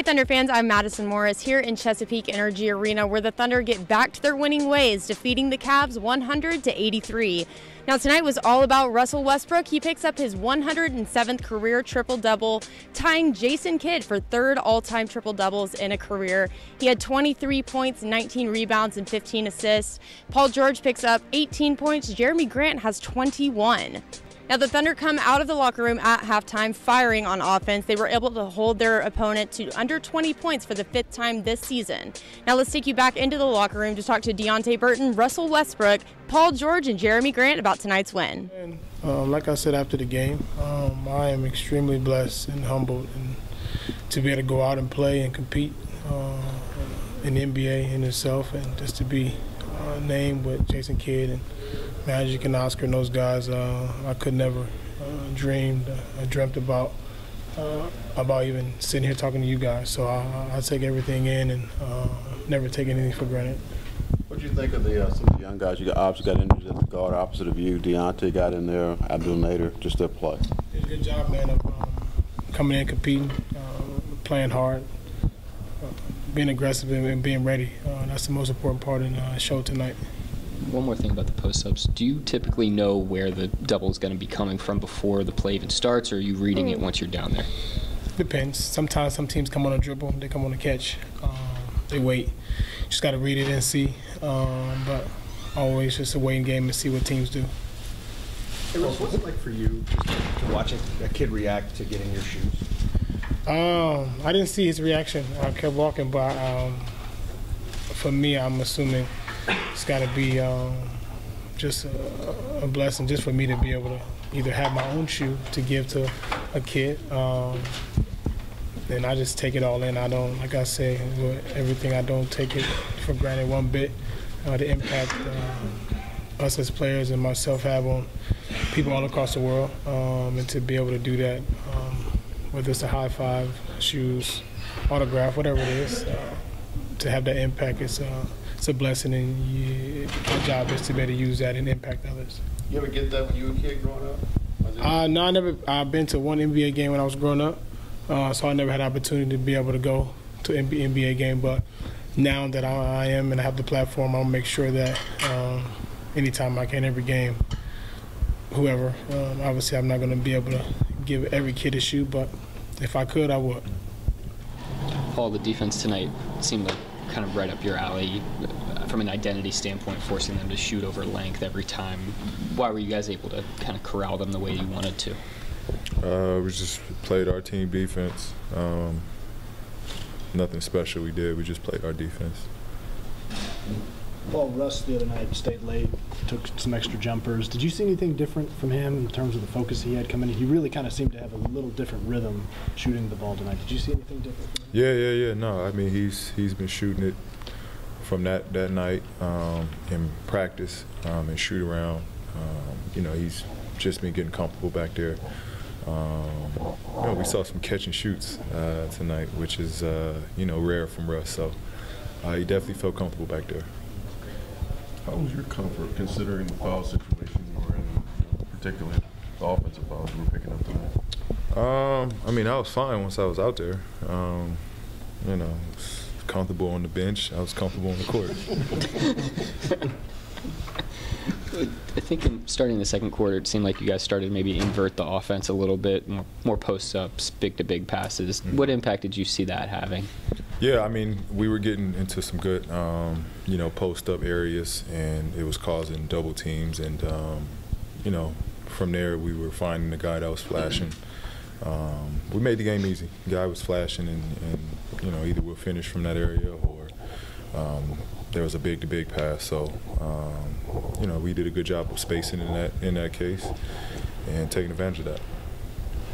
Thunder fans, I'm Madison Morris here in Chesapeake Energy Arena, where the Thunder get back to their winning ways, defeating the Cavs 100-83. Now tonight was all about Russell Westbrook. He picks up his 107th career triple-double, tying Jason Kidd for third all-time triple-doubles in a career. He had 23 points, 19 rebounds, and 15 assists. Paul George picks up 18 points. Jeremy Grant has 21. Now the Thunder come out of the locker room at halftime firing on offense. They were able to hold their opponent to under 20 points for the 5th time this season. Now let's take you back into the locker room to talk to Deontay Burton, Russell Westbrook, Paul George, and Jeremy Grant about tonight's win. Like I said after the game, I am extremely blessed and humbled to be able to go out and play and compete in the NBA in itself, and just to be named with Jason Kidd and Magic and Oscar and those guys. I could never dreamt about even sitting here talking to you guys. So I take everything in and never take anything for granted. What do you think of some of the young guys? You obviously got injured at the guard opposite of you. Deontay got in there, Abdul Nader, just their play. Did a good job, man, of coming in, competing, playing hard, being aggressive and being ready. That's the most important part in the show tonight. One more thing about the post-ups. Do you typically know where the double is going to be coming from before the play even starts, or are you reading it once you're down there? Depends. Sometimes some teams come on a dribble, they come on a catch. They wait. Just got to read it and see. But always just a waiting game and see what teams do. Hey, Russ, what's it like for you just to watch a kid react to getting your shoes? I didn't see his reaction. I kept walking, but for me, I'm assuming it's got to be just a blessing just for me to be able to either have my own shoe to give to a kid, and I just take it all in. I don't, like I say, with everything, I don't take it for granted one bit. The impact us as players and myself have on people all across the world, and to be able to do that, whether it's a high five, shoes, autograph, whatever it is, to have that impact, it's a blessing, and my job is to be able to use that and impact others. You ever get that when you were a kid growing up? No, I never. I've been to one NBA game when I was growing up, so I never had the opportunity to be able to go to an NBA game. But now that I am and I have the platform, I'll make sure that anytime I can, every game, whoever. Obviously, I'm not going to be able to give every kid a shoe, but if I could, I would. Paul, the defense tonight seemed like kind of right up your alley from an identity standpoint, forcing them to shoot over length every time. Why were you guys able to kind of corral them the way you wanted to? We just played our team defense. Nothing special we did. We just played our defense. Paul, Russ the other night stayed late, took some extra jumpers. Did you see anything different from him in terms of the focus he had coming in? He really kind of seemed to have a little different rhythm shooting the ball tonight. Did you see anything different from him? Yeah. No, I mean, he's been shooting it from that night in practice and shoot around. He's just been getting comfortable back there. We saw some catch and shoots tonight, which is rare from Russ. So he definitely felt comfortable back there. How was your comfort considering the foul situation you were in, particularly the offensive fouls you were picking up tonight? I was fine once I was out there. Comfortable on the bench. I was comfortable on the court. I think starting the second quarter, it seemed like you guys started to maybe invert the offense a little bit, more post-ups, big-to-big passes. Mm-hmm. What impact did you see that having? Yeah, I mean, we were getting into some good, post-up areas, and it was causing double teams. And, from there we were finding the guy that was flashing. We made the game easy. The guy was flashing, and either we'll finish from that area or there was a big-to-big pass. So, we did a good job of spacing in that case and taking advantage of that.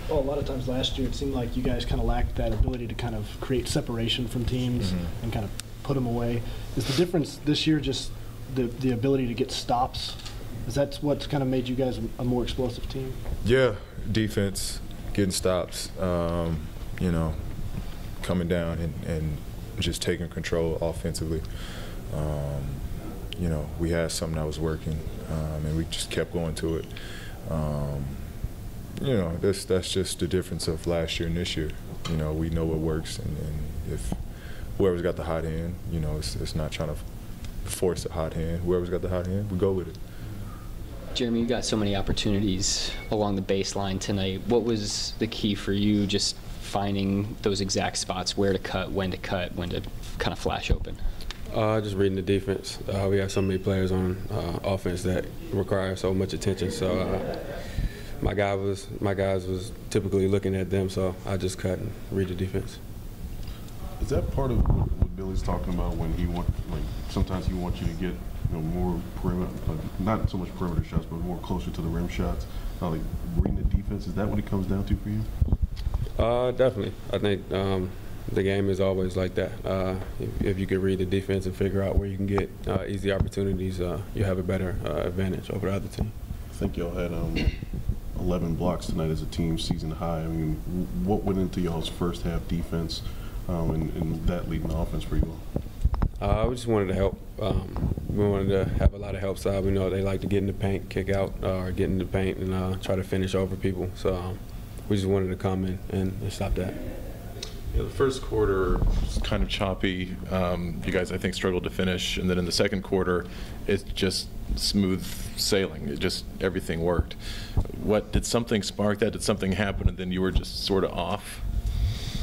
Well, a lot of times last year it seemed like you guys kind of lacked that ability to kind of create separation from teams and kind of put them away. Is the difference this year just the ability to get stops? Is that what's kind of made you guys a more explosive team? Yeah, defense, getting stops, coming down and just taking control offensively. We had something that was working, and we just kept going to it. That's just the difference of last year and this year. We know what works, and if whoever's got the hot hand, you know, it's not trying to force a hot hand. Whoever's got the hot hand, we go with it. Jeremy, you got so many opportunities along the baseline tonight. What was the key for you, just finding those exact spots, where to cut, when to kind of flash open? Just reading the defense. We have so many players on offense that require so much attention. So my guys was typically looking at them. So I just cut and read the defense. Is that part of what Billy's talking about when sometimes he wants you to get more perimeter, not so much perimeter shots, but more closer to the rim shots? Like reading the defense, is that what it comes down to for you? Definitely. I think the game is always like that. If you can read the defense and figure out where you can get easy opportunities, you have a better advantage over the other team. I think y'all had 11 blocks tonight as a team, season high. I mean, what went into y'all's first half defense and that leading offense for you all? We just wanted to help. We wanted to have a lot of help side. We know they like to get in the paint, kick out, or get in the paint and try to finish over people. So we just wanted to come in and stop that. The first quarter was kind of choppy. You guys, I think, struggled to finish, and then in the second quarter, it's just smooth sailing. Everything worked. Did something spark that? Did something happen, and then you were just sort of off?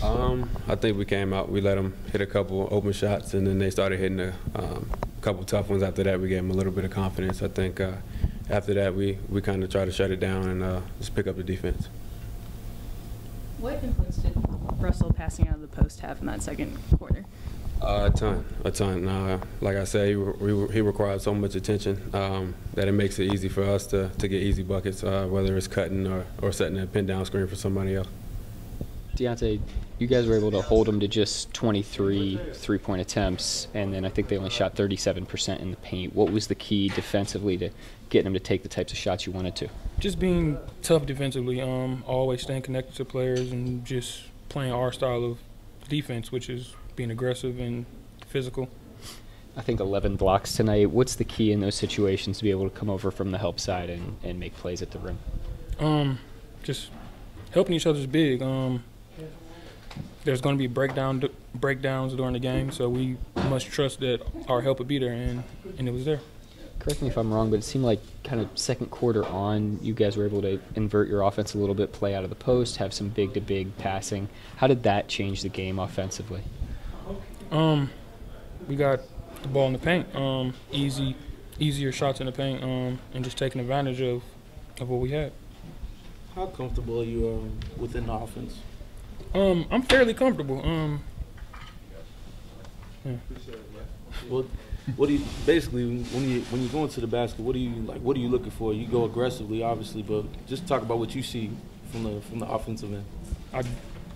I think we came out. We let them hit a couple open shots, and then they started hitting a couple tough ones. After that, we gave them a little bit of confidence. I think after that, we kind of tried to shut it down and just pick up the defense. What influence did Russell passing out of the post have in that second quarter? A ton. Like I said, he required so much attention that it makes it easy for us to get easy buckets, whether it's cutting or setting a pin down screen for somebody else. Deontay, you guys were able to hold them to just 23 three-point attempts, and then I think they only shot 37% in the paint. What was the key defensively to getting them to take the types of shots you wanted to? Just being tough defensively, always staying connected to players and just playing our style of defense, which is being aggressive and physical. I think 11 blocks tonight. What's the key in those situations to be able to come over from the help side and make plays at the rim? Just helping each other's big. There's going to be breakdowns during the game, so we must trust that our help would be there, and it was there. Correct me if I'm wrong, but it seemed like kind of second quarter on, you guys were able to invert your offense a little bit, play out of the post, have some big-to-big passing. How did that change the game offensively? We got the ball in the paint, easier shots in the paint, and just taking advantage of what we had. How comfortable are you within the offense? I'm fairly comfortable. Yeah. Well, what do you basically when you go into the basket? What do you looking for? You go aggressively, obviously, but just talk about what you see from the offensive end.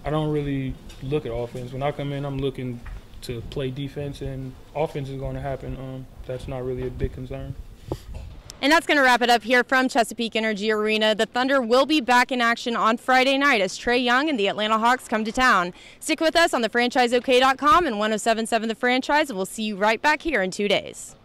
I don't really look at offense. When I come in, I'm looking to play defense, and offense is going to happen. That's not really a big concern. And that's going to wrap it up here from Chesapeake Energy Arena. The Thunder will be back in action on Friday night as Trae Young and the Atlanta Hawks come to town. Stick with us on thefranchiseok.com and 107.7 The Franchise, and we'll see you right back here in 2 days.